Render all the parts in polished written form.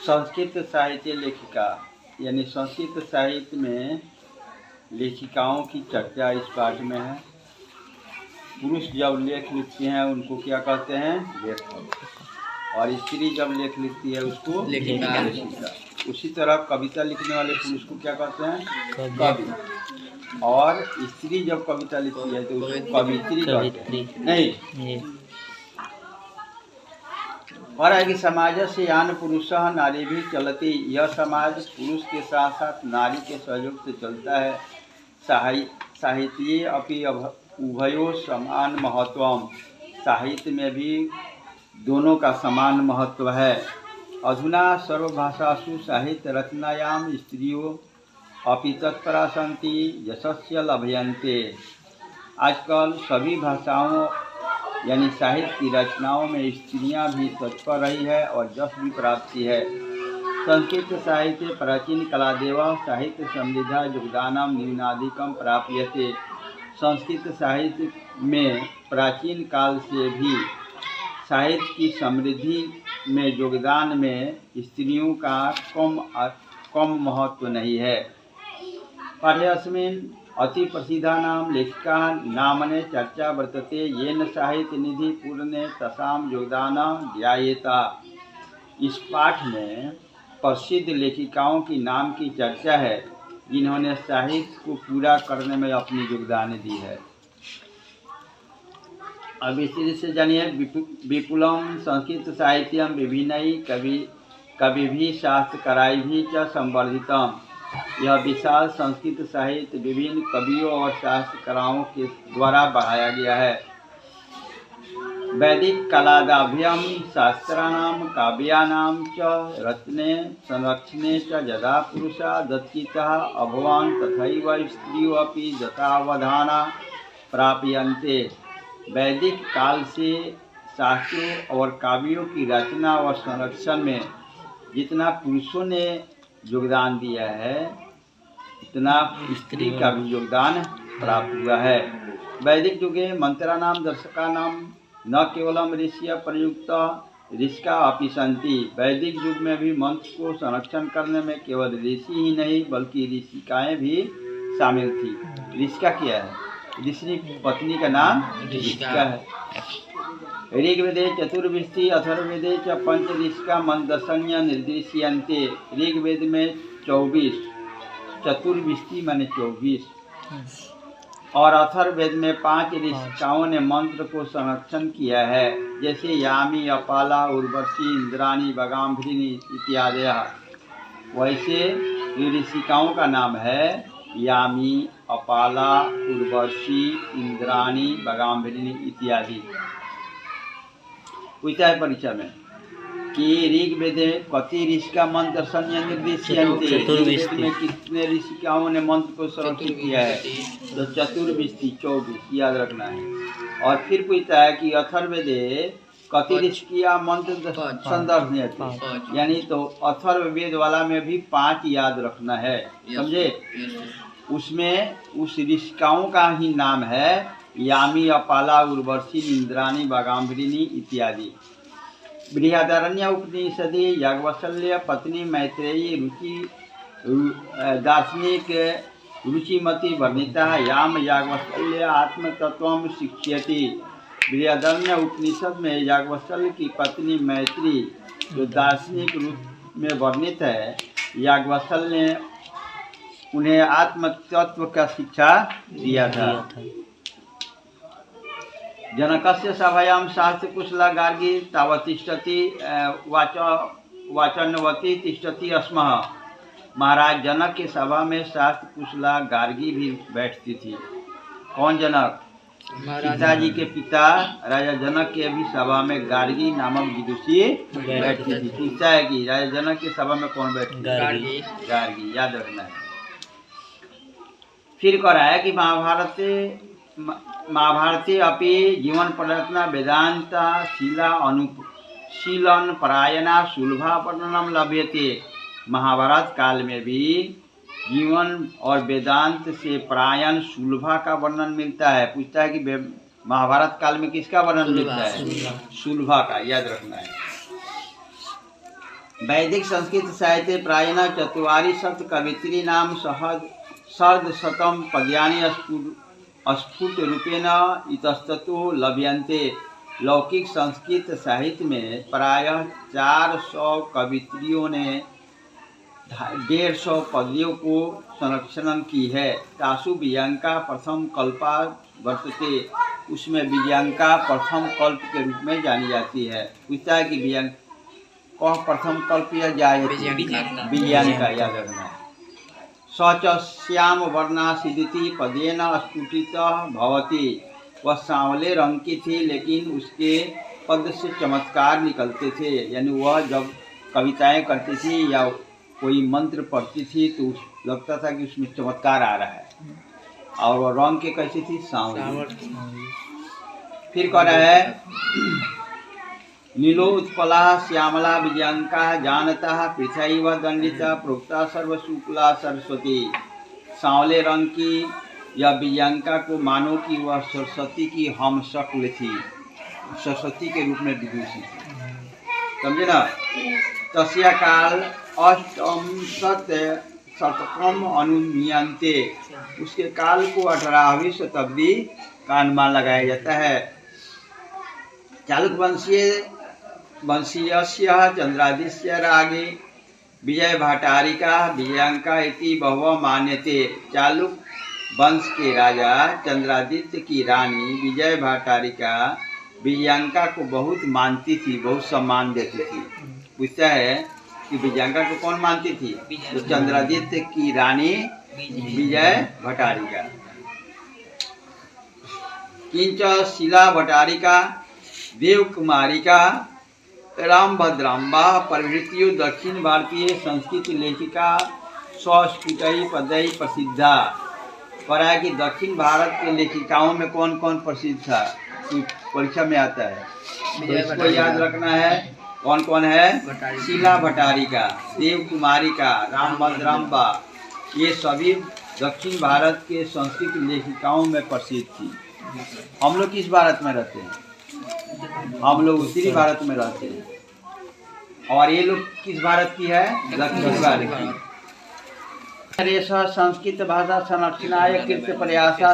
संस्कृत साहित्य लेखिका यानी संस्कृत साहित्य में लेखिकाओं की चर्चा इस पाठ में है। पुरुष जब लेख लिखते हैं उनको क्या कहते हैं? लेखक। और स्त्री जब लेख लिखती है उसको लेखिका। उसी तरह कविता लिखने वाले पुरुष को क्या कहते हैं? कवि। और स्त्री जब कविता लिखती है तो उसको कवित्री कहते हैं। नहीं, और है कि समाज से यान पुरुष नारी भी चलती। यह समाज पुरुष के साथ साथ नारी के सहयोग से चलता है। साहित्ये अपि उभयो समान महत्वम। साहित्य में भी दोनों का समान महत्व है। अधुना सर्वभाषासु साहित्य रचनायाम स्त्रियों अपि तत्परा सन्ति यशस्य लभयन्ते। आजकल सभी भाषाओं यानी साहित्य की रचनाओं में स्त्रियां भी तत्पर रही है और यश भी प्राप्ति है। संस्कृत साहित्य प्राचीन कलादेव साहित्य समृद्धा योगदानम न्यूनाधिकम प्राप्यते। संस्कृत साहित्य में प्राचीन काल से भी साहित्य की समृद्धि में योगदान में स्त्रियों का कम महत्व नहीं है। पाठ्यस्मिन् अति प्रसिद्धानां लेखिका नामने चर्चा वर्तते येन साहित्य निधि पूर्णे तसाम योगदान ध्यायेता। इस पाठ में प्रसिद्ध लेखिकाओं की नाम की चर्चा है जिन्होंने साहित्य को पूरा करने में अपनी योगदान दी है। अब इसी से जानिए विपुलम संस्कृत साहित्यम विभिन्नई कवि भी शास्त्रकाराई भी च संवर्धितम। यह विशाल संस्कृत साहित्य विभिन्न कवियों और शास्त्रकारों के द्वारा बढ़ाया गया है। वैदिक कलादाभ्यम शास्त्राणाम काव्यानाम च रचने संरक्षणे च यदा पुरुषा दत्तितः अभवान् तथैव स्त्रियों अपि यथावधाना प्राप्यन्ते। वैदिक काल से शास्त्रों और काव्यों की रचना और संरक्षण में जितना पुरुषों ने योगदान दिया है इतना स्त्री का भी योगदान प्राप्त हुआ है। वैदिक युगे मंत्राणाम दर्शकानाम न केवलम ऋषिया प्रयुक्त ऋषिका अपि सन्ति। वैदिक युग में भी मंत्र को संरक्षण करने में केवल ऋषि ही नहीं बल्कि ऋषिकाएं भी शामिल थी। ऋषिका क्या है? ऋषि पत्नी का नाम ऋषिका है। ऋग्वेदे चतुर्विष्टि अथर्ववेदे च पंच ऋषिका मंत्रसंज्ञा निर्दिश्यन्ते। ऋग्वेद में 24, चतुर्विष्टि माने 24 और अथर्ववेद में 5 ऋषिकाओं ने मंत्र को संरक्षण किया है, जैसे यामी अपाला उर्वशी इंद्राणी बगाम्भरिणी इत्यादि। वैसे ये ऋषिकाओं का नाम है यामी अपाला उर्वशी इंद्राणी बगाम्भरिणी इत्यादि। पूछता है परीक्षा में कि ऋग्वेद कति ऋषिका मंत्र संज्ञा निर्दिश्यन्ते। ऋग्वेद में कितने ऋषिकाओं ने मंत्र को संरक्षित किया है? तो चतुर्विष्टि 24 याद रखना है। और फिर पूछता है कि अथर्ववेदे कति ऋषिका मंत्र संदर्भ यानी तो अथर्ववेद वाला में भी 5 याद रखना है, समझे? उसमें उस ऋषिकाओं का ही नाम है यामी अपाला उर्वशी इंद्राणी बगाम्भरिणी इत्यादि। बृहदारण्य उपनिषदि याज्ञवल्क्य पत्नी मैत्रेयी दार्शनिक रुचिमती वर्णिता याम याज्ञवल्क्य आत्मतत्वं शिक्षयति। बृहदारण्य उपनिषद में याज्ञवल्क्य की पत्नी मैत्री जो दार्शनिक रूप में वर्णित है, याज्ञवल्क्य ने उन्हें आत्म तत्व का शिक्षा दिया था। जनकस्य सभायां शास्त्र कुशला गार्गी तावतिष्ठति वाचनवती तिष्ठति स्म। महाराज जनक के सभा में शास्त्र कुशला गार्गी भी बैठती थी। कौन जनक? पिताजी के पिता राजा जनक के भी सभा में गार्गी नामक विदुषी बैठती थी। पूछता है कि राजा जनक के सभा में कौन बैठती? गार्गी याद रखना है। फिर कह रहा है कि महाभारते अपि जीवन प्रयत्न वेदांत शीलन परायणा सुलभा वर्णनम लभ्यते। महाभारत काल में भी जीवन और वेदांत से परायण सुलभा का वर्णन मिलता है। पूछता है कि महाभारत काल में किसका वर्णन मिलता है? सुलभा का, याद रखना है। वैदिक संस्कृत साहित्ये प्रायेण ४ कवित्री नाम शतम पद्यानि स्फुटरूपेण इतस्ततो लभ्यन्ते। लौकिक संस्कृत साहित्य में प्रायः 400 कवित्रियों ने 150 पद्यों को संरक्षण की है। तासु विजयंका प्रथम कल्पा वर्तते, उसमें विजयंका प्रथम कल्प के रूप में जानी जाती है। पूछता है कि विजयंका प्रथम कल्प या विजयंका याद रखना है। सच श्याम वर्णा सिद्धि पदेन स्फुटित भवती, वह सांवले रंग की थी लेकिन उसके पद से चमत्कार निकलते थे। यानी वह जब कविताएं करती थी या कोई मंत्र पढ़ती थी तो लगता था कि उसमें चमत्कार आ रहा है। और वह रंग के कैसी थी? सांवली। फिर कह रहा है नीलो उत्पला श्यामला विजयंका जानता पृथ्वी दंडिता प्रोक्ता सर्वशुक्ला सरस्वती। सांवले रंग की यह विजयंका को मानो कि वह सरस्वती की हम शक्ल थी, सरस्वती के रूप में विदुषी थी। समझे ना? तस्या काल अष्टम शतकम अनुमीयन्ते, उसके काल को 18वीं शताब्दी का अनुमान लगाया जाता है। चालुक्य वंशीयस्य चंद्रादिस्य रागे विजय भाटारिका विजयंका इति बहु मान्यते। चालुक वंश के राजा चंद्रादित्य की रानी विजय भाटारिका विजयंका को बहुत मानती थी, बहुत सम्मान देती थी। पूछता है कि विजयंका को कौन मानती थी? तो चंद्रादित्य की रानी विजय भटारिका। किंच शिला भटारिका देव कुमारिका रामभद्राम्बा प्रभृतियों दक्षिण भारतीय संस्कृत लेखिका स्वस्फुटई पदई प्रसिद्धा। पर है कि दक्षिण भारत के लेखिकाओं में कौन कौन प्रसिद्ध था? परीक्षा में आता है तो इसको याद रखना है। कौन कौन है? शीला भटारिका, देव कुमारिका, रामभद्राम्बा, ये सभी दक्षिण भारत के संस्कृत लेखिकाओं में प्रसिद्ध थी। हम लोग किस भारत में रहते हैं? हम लोग उत्तरी भारत में रहते हैं। और ये लोग किस भारत की है? दक्षिण भारत की। संस्कृत भाषा संरक्षणाय कृत प्रयासा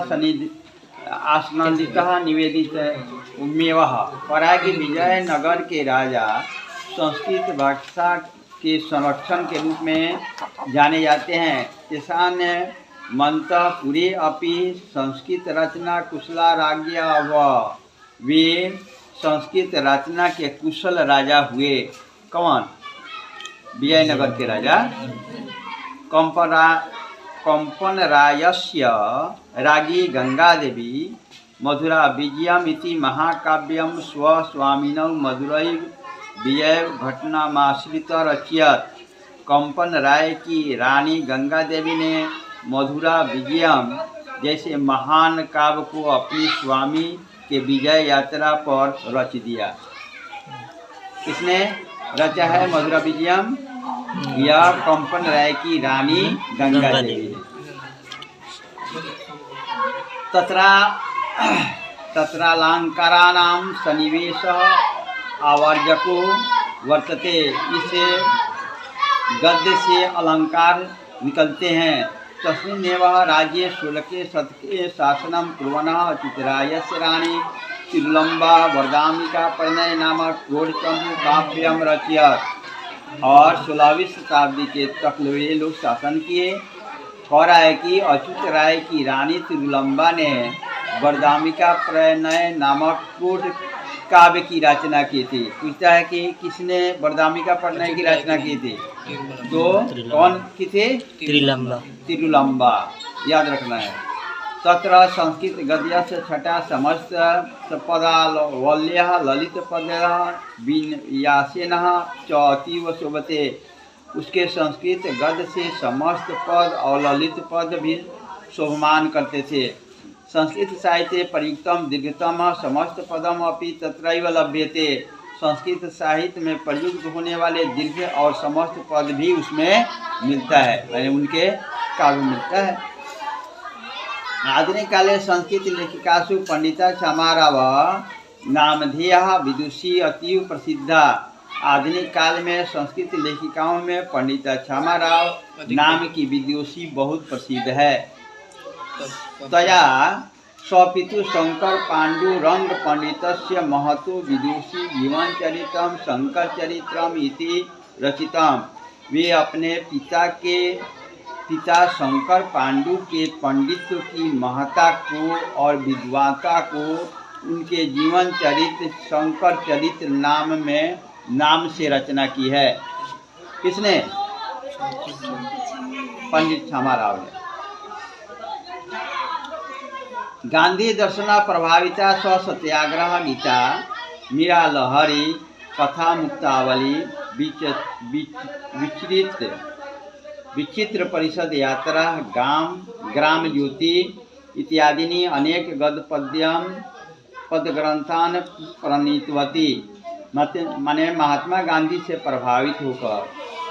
आसनंदिता निवेदित उम्मेवः। पर है कि विजयनगर के राजा संस्कृत भाषा के संरक्षण के रूप में जाने जाते हैं। तेषां मंतपुरे अपि संस्कृत रचना कुशला राज्ञा अभवत्। वे संस्कृत रचना के कुशल राजा हुए। कौन? विजयनगर के राजा। कंपनरायस्य रागी गंगा देवी मधुरा विजयमिति महाकाव्यम स्वस्वामिनौ मधुरै विजय घटनामाश्रित रचयत। कंपन राय की रानी गंगा देवी ने मधुरा विजयम जैसे महान काव्य को अपनी स्वामी के विजय यात्रा पर रच दिया। किसने रचा है मधुरा विजयम? यह कंपन राय की रानी गंगा देवी। तत्रालंकाराणां सन्निवेश आवर्जको वर्तते। इसे गद्य से अलंकार निकलते हैं। तस्मिन्नेव राज्ये 16 शतके शासनं कुर्वन्ः चित्रायस्य रानी तिरुलंबा वरदामिका परिणय नामक क्रोधचंद्र काव्यम रचयत। और 16वीं शताब्दी के तक वे लोग शासन किए। कह रहा है कि अच्युत राय की रानी तिरुलंबा ने वरदामिका परिणय नामक क्रोध काव्य की रचना की थी। पूछता है कि किसने वरदामिका परिणय की रचना की थी? तो कौन की थी? तिरुलंबा। याद रखना है। 17 संस्कृत गद्य से छठा समस्त पदावल्य ललित पद विन्यासेन च अतीव शोभते। उसके संस्कृत गद्य से समस्त पद और ललित पद भी शोभमान करते थे। संस्कृत साहित्ये प्रयुक्तम दीर्घतम समस्त पदम अपि तत्रैव लभ्यते। संस्कृत साहित्य में प्रयुक्त होने वाले दीर्घ और समस्त पद भी उसमें मिलता है, यानी उनके काव्य मिलता है। आधुनिक काले संस्कृत लेखिकासु पंडिता क्षमाराव नामधेया विदुषी अतीव प्रसिद्धा। आधुनिक काल में संस्कृत लेखिकाओं में पंडित क्षमाराव नाम की विदुषी बहुत प्रसिद्ध है। तया स्वपितु शंकर पांडुरंग पंडितस्य महतो विदुषी जीवन चरित्रम शंकर चरित्रम इति रचितम। वे अपने पिता शंकर पांडु के पंडित्व की महत्ता को और विद्वता को उनके जीवन चरित्र शंकर चरित्र नाम से रचना की है। किसने? पंडित क्षमाराव ने। गांधी दर्शना प्रभाविता स्व सत्याग्रह गीता मीरा लहरी कथा मुक्तावली विचित्र परिषद यात्रा ग्राम ज्योति इत्यादि अनेक पदग्रंथान प्रणीतवती। माने महात्मा गांधी से प्रभावित होकर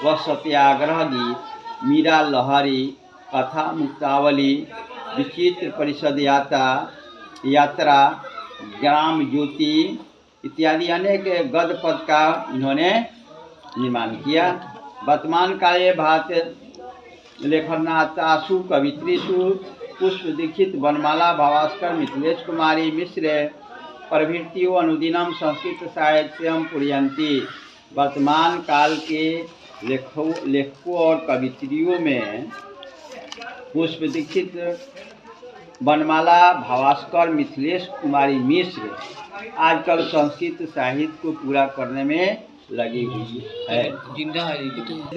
वह सत्याग्रह गीत मीरा लहरी कथा मुक्तावली विचित्र परिषद यात्रा ग्राम ज्योति इत्यादि अनेक गद्य पद का इन्होंने निर्माण किया। वर्तमान काले भारत लेखनातासु कवित्रीसु पुष्प दीक्षित वनमाला भावास्कर मिथिलेश कुमारी मिश्र प्रभृतियों अनुदिनम संस्कृत साहित्यम पुरयन्ति। वर्तमान काल के लेखकों और कवित्रियों में पुष्प दीक्षित वनमाला भावास्कर मिथिलेश कुमारी मिश्र आजकल संस्कृत साहित्य को पूरा करने में लगी हुई है।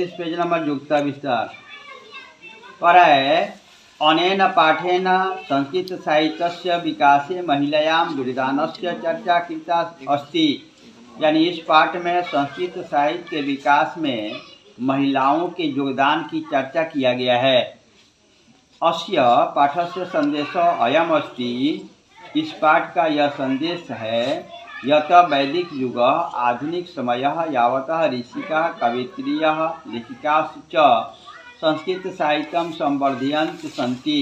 पेज नंबर युक्ता विस्तार पर अनेन पाठेन संस्कृत साहित्यस्य विकासे महिलायां योगदानस्य चर्चा कृता अस्ति। यानी इस पाठ में संस्कृत साहित्य के विकास में महिलाओं के योगदान की चर्चा किया गया है। अस्य पाठस्य संदेश अयम अस्ति। इस पाठ का यह संदेश है यत वैदिक युग आधुनिक समय यावतः ऋषिका कवित्रिय लेखिकाश्च संस्कृत साहित्यम संवर्धयन्त सन्ति।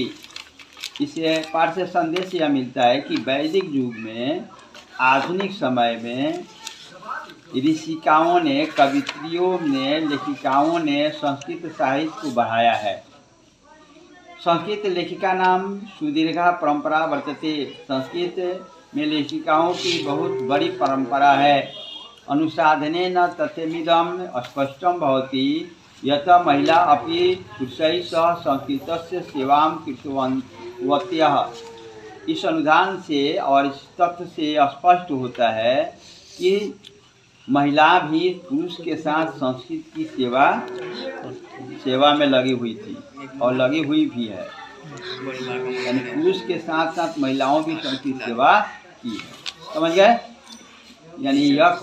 इसे पाठ से संदेश यह मिलता है कि वैदिक युग में आधुनिक समय में ऋषिकाओं ने कवित्रियों ने लेखिकाओं ने संस्कृत साहित्य को बढ़ाया है। संस्कृत लेखिका नाम सुदीर्घा परंपरा वर्तते। संस्कृत में लेखिकाओं की बहुत बड़ी परंपरा है। अनुसाधनेन तथ्यमिदं स्पष्टं भवति यत महिला अपि पुरुषैः सह संस्कृतस्य सेवां कृतवत्यः। इस अनुदान से और इस तथ्य से स्पष्ट होता है कि महिला भी पुरुष के साथ संस्कृत की सेवा में लगी हुई थी और लगी हुई भी है। यानी पुरुष के साथ साथ महिलाओं भी संस्कृत सेवा की। समझ गए? यानी यह